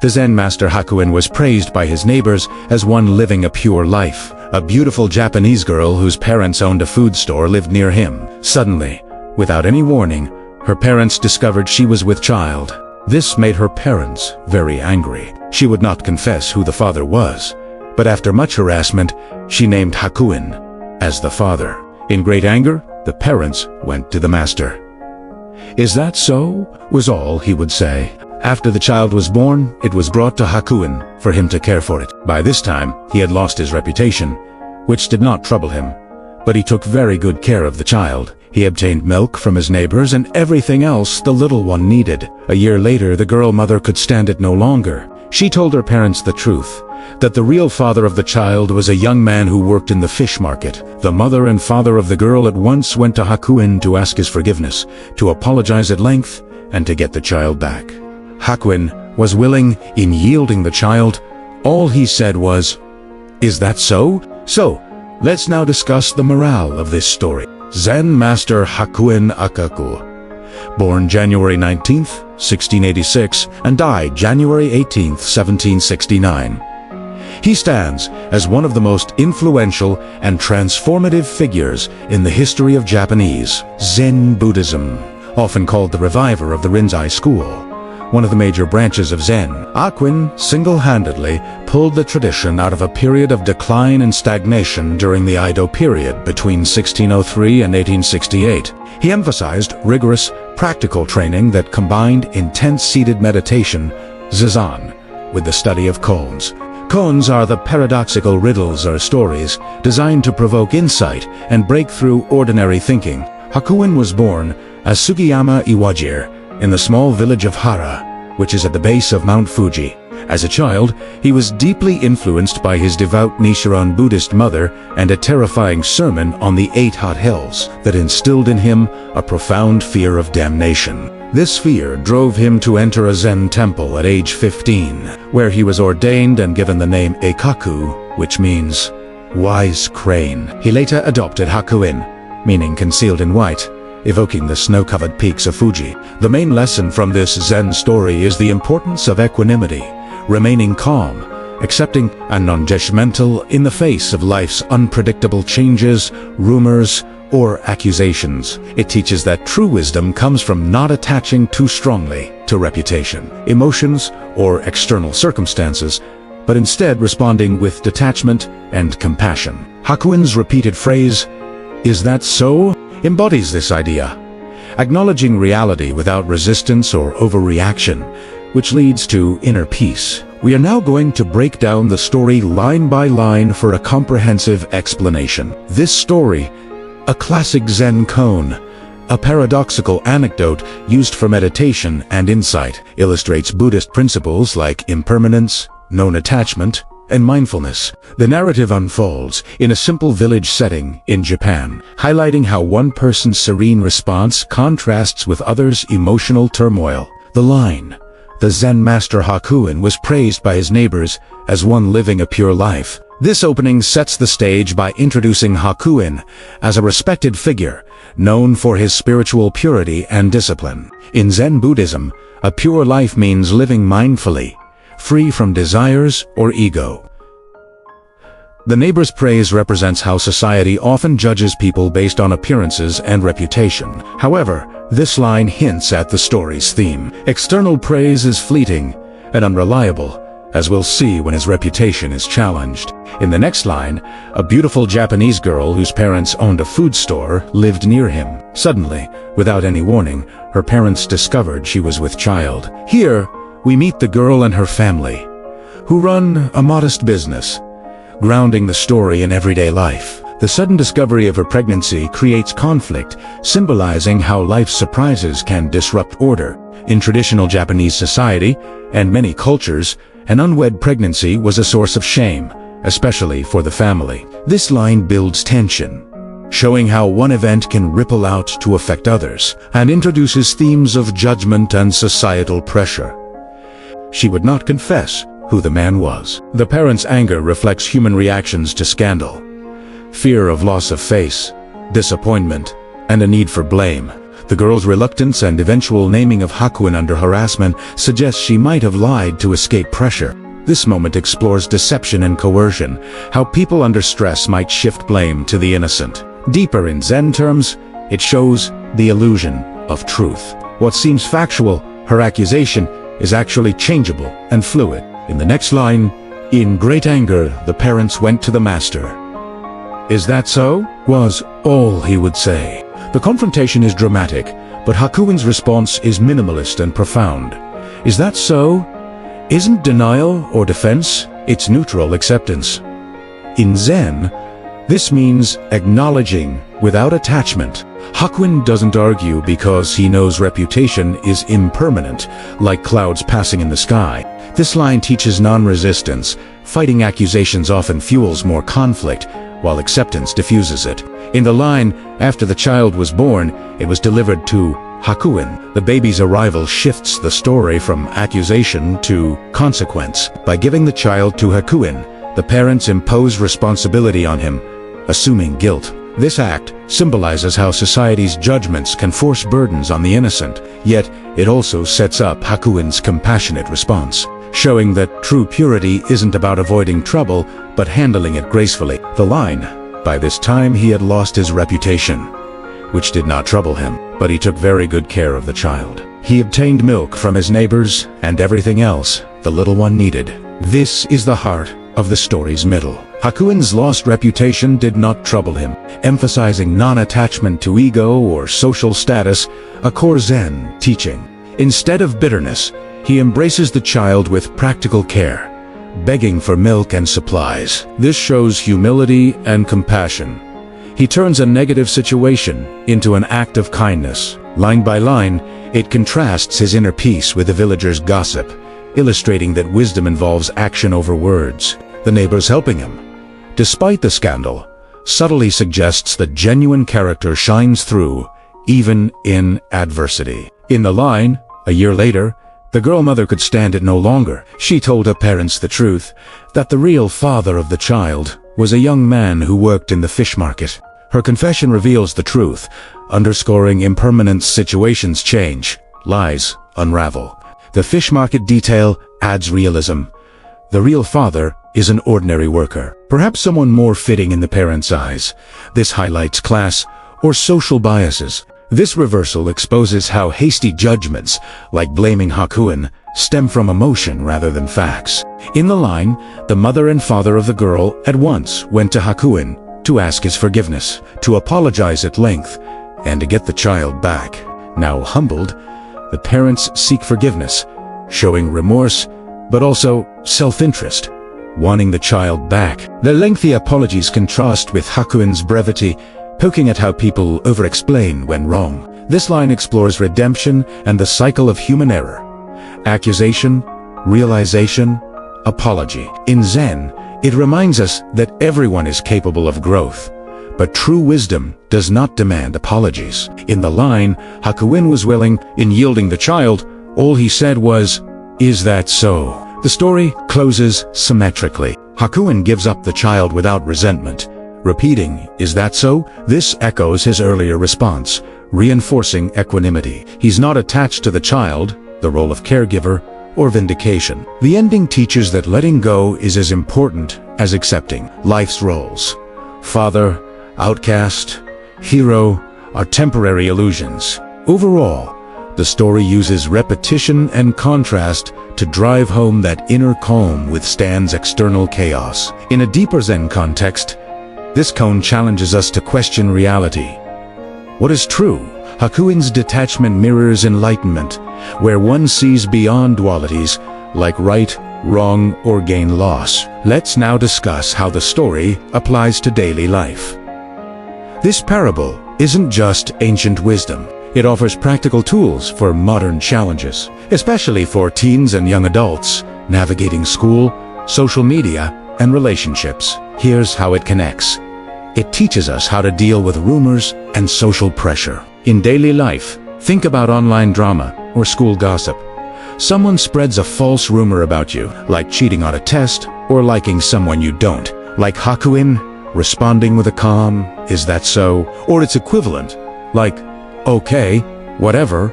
The Zen Master Hakuin was praised by his neighbors as one living a pure life. A beautiful Japanese girl whose parents owned a food store lived near him. Suddenly, without any warning, her parents discovered she was with child. This made her parents very angry. She would not confess who the father was, but after much harassment, she named Hakuin as the father. In great anger, the parents went to the master. "Is that so?" was all he would say. After the child was born, it was brought to Hakuin for him to care for it. By this time, he had lost his reputation, which did not trouble him, but he took very good care of the child. He obtained milk from his neighbors and everything else the little one needed. A year later, the girl mother could stand it no longer. She told her parents the truth, that the real father of the child was a young man who worked in the fish market. The mother and father of the girl at once went to Hakuin to ask his forgiveness, to apologize at length, and to get the child back. Hakuin was willing in yielding the child. All he said was, "Is that so?" So, let's now discuss the morale of this story. Zen Master Hakuin Akaku, born January 19th, 1686, and died January 18th, 1769. He stands as one of the most influential and transformative figures in the history of Japanese Zen Buddhism, often called the reviver of the Rinzai school, one of the major branches of Zen. Hakuin single-handedly pulled the tradition out of a period of decline and stagnation during the Edo period between 1603 and 1868. He emphasized rigorous, practical training that combined intense seated meditation, zazen, with the study of koans. Koans are the paradoxical riddles or stories designed to provoke insight and break through ordinary thinking. Hakuin was born as Sugiyama Iwajir in the small village of Hara, which is at the base of Mount Fuji. As a child, he was deeply influenced by his devout Nichiren Buddhist mother and a terrifying sermon on the 8 hot hells that instilled in him a profound fear of damnation. This fear drove him to enter a Zen temple at age 15, where he was ordained and given the name Eikaku, which means wise crane. He later adopted Hakuin, meaning concealed in white, evoking the snow-covered peaks of Fuji. The main lesson from this Zen story is the importance of equanimity, remaining calm, accepting and non-judgmental in the face of life's unpredictable changes, rumors, or accusations. It teaches that true wisdom comes from not attaching too strongly to reputation, emotions, or external circumstances, but instead responding with detachment and compassion. Hakuin's repeated phrase, "Is that so?" embodies this idea, acknowledging reality without resistance or overreaction, which leads to inner peace. We are now going to break down the story line by line for a comprehensive explanation. This story, a classic Zen koan, a paradoxical anecdote used for meditation and insight, illustrates Buddhist principles like impermanence, non-attachment, and mindfulness. The narrative unfolds in a simple village setting in Japan, highlighting how one person's serene response contrasts with others' emotional turmoil. The line, "The Zen Master Hakuin was praised by his neighbors as one living a pure life." This opening sets the stage by introducing Hakuin as a respected figure, known for his spiritual purity and discipline. In Zen Buddhism, a pure life means living mindfully, free from desires or ego. The neighbor's praise represents how society often judges people based on appearances and reputation. However, this line hints at the story's theme. External praise is fleeting and unreliable, as we'll see when his reputation is challenged. In the next line, a beautiful Japanese girl whose parents owned a food store lived near him. Suddenly, without any warning, her parents discovered she was with child. Here, we meet the girl and her family, who run a modest business, grounding the story in everyday life. The sudden discovery of her pregnancy creates conflict, symbolizing how life's surprises can disrupt order. In traditional Japanese society, and many cultures, an unwed pregnancy was a source of shame, especially for the family. This line builds tension, showing how one event can ripple out to affect others, and introduces themes of judgment and societal pressure. She would not confess who the man was. The parents' anger reflects human reactions to scandal, fear of loss of face, disappointment, and a need for blame. The girl's reluctance and eventual naming of Hakuin under harassment suggests she might have lied to escape pressure. This moment explores deception and coercion, how people under stress might shift blame to the innocent. Deeper in Zen terms, it shows the illusion of truth. What seems factual, her accusation, is actually changeable and fluid. In the next line, in great anger, the parents went to the master. "Is that so?" was all he would say. The confrontation is dramatic, but Hakuin's response is minimalist and profound. "Is that so?" isn't denial or defense, it's neutral acceptance. In Zen, this means acknowledging without attachment. Hakuin doesn't argue because he knows reputation is impermanent, like clouds passing in the sky. This line teaches non-resistance. Fighting accusations often fuels more conflict, while acceptance diffuses it. In the line, after the child was born, it was delivered to Hakuin. The baby's arrival shifts the story from accusation to consequence. By giving the child to Hakuin, the parents impose responsibility on him, assuming guilt. This act symbolizes how society's judgments can force burdens on the innocent, yet it also sets up Hakuin's compassionate response, showing that true purity isn't about avoiding trouble, but handling it gracefully. The line, "By this time he had lost his reputation," which did not trouble him, but he took very good care of the child. He obtained milk from his neighbors and everything else the little one needed. This is the heart of the story's middle. Hakuin's lost reputation did not trouble him, emphasizing non-attachment to ego or social status, a core Zen teaching. Instead of bitterness, he embraces the child with practical care, begging for milk and supplies. This shows humility and compassion. He turns a negative situation into an act of kindness. Line by line, it contrasts his inner peace with the villagers' gossip, illustrating that wisdom involves action over words. The neighbors helping him, despite the scandal, subtly suggests that genuine character shines through, even in adversity. In the line, a year later, the girl mother could stand it no longer. She told her parents the truth, that the real father of the child was a young man who worked in the fish market. Her confession reveals the truth, underscoring impermanence. Situations change, lies unravel. The fish market detail adds realism. The real father is an ordinary worker, perhaps someone more fitting in the parents' eyes. This highlights class or social biases. This reversal exposes how hasty judgments, like blaming Hakuin, stem from emotion rather than facts. In the line, the mother and father of the girl at once went to Hakuin to ask his forgiveness, to apologize at length, and to get the child back. Now humbled, the parents seek forgiveness, showing remorse, but also self-interest, wanting the child back. The lengthy apologies contrast with Hakuin's brevity, poking at how people over-explain when wrong. This line explores redemption and the cycle of human error. Accusation, realization, apology. In Zen, it reminds us that everyone is capable of growth, but true wisdom does not demand apologies. In the line, Hakuin was willing. In yielding the child, all he said was, "Is that so?" The story closes symmetrically. Hakuin gives up the child without resentment, repeating, "Is that so?" This echoes his earlier response, reinforcing equanimity. He's not attached to the child, the role of caregiver, or vindication. The ending teaches that letting go is as important as accepting. Life's roles, father, outcast, hero, are temporary illusions. Overall, the story uses repetition and contrast to drive home that inner calm withstands external chaos. In a deeper Zen context, this koan challenges us to question reality. What is true? Hakuin's detachment mirrors enlightenment, where one sees beyond dualities like right, wrong, or gain-loss. Let's now discuss how the story applies to daily life. This parable isn't just ancient wisdom. It offers practical tools for modern challenges, especially for teens and young adults navigating school, social media, and relationships. Here's how it connects. It teaches us how to deal with rumors and social pressure. In daily life, think about online drama or school gossip. Someone spreads a false rumor about you, like cheating on a test or liking someone you don't. Like Hakuin, responding with a calm, "Is that so?" or its equivalent, like, "Okay, whatever,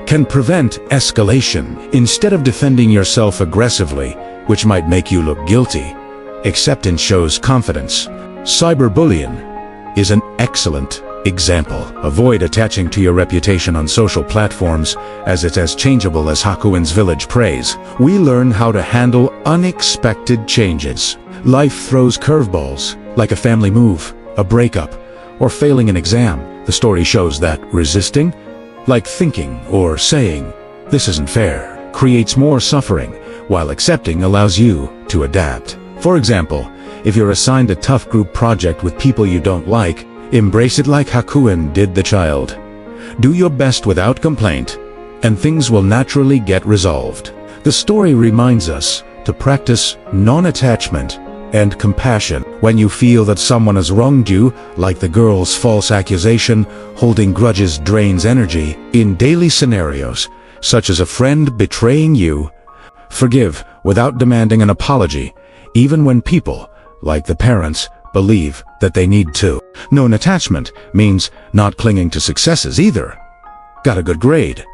can prevent escalation. Instead of defending yourself aggressively, which might make you look guilty, acceptance shows confidence. Cyberbullying is an excellent example. Avoid attaching to your reputation on social platforms, as it's as changeable as Hakuin's village praise. We learn how to handle unexpected changes. Life throws curveballs, like a family move, a breakup, or failing an exam. The story shows that resisting, like thinking or saying, "This isn't fair," creates more suffering, while accepting allows you to adapt. For example, if you're assigned a tough group project with people you don't like, embrace it like Hakuin did the child. Do your best without complaint, and things will naturally get resolved. The story reminds us to practice non-attachment and compassion. When you feel that someone has wronged you, like the girl's false accusation, holding grudges drains energy. In daily scenarios, such as a friend betraying you, forgive without demanding an apology, even when people, like the parents, believe that they need to. Non-attachment means not clinging to successes either. Got a good grade?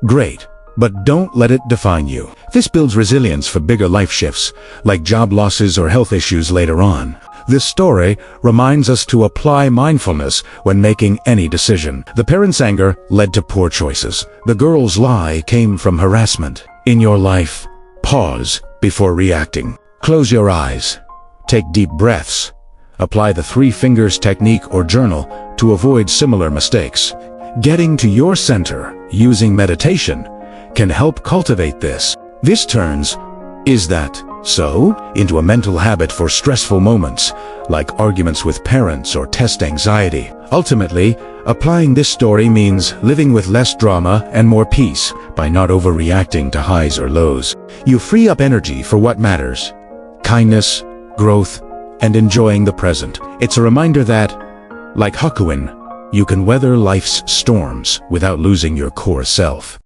Great, but don't let it define you. This builds resilience for bigger life shifts, like job losses or health issues later on. This story reminds us to apply mindfulness when making any decision. The parents' anger led to poor choices. The girl's lie came from harassment. In your life, pause before reacting. Close your eyes. Take deep breaths. Apply the 3 fingers technique or journal to avoid similar mistakes. Getting to your center using meditation can help cultivate this. This turns "is that so?" into a mental habit for stressful moments, like arguments with parents or test anxiety. Ultimately, applying this story means living with less drama and more peace by not overreacting to highs or lows. You free up energy for what matters: kindness, growth, and enjoying the present. It's a reminder that, like Hakuin, you can weather life's storms without losing your core self.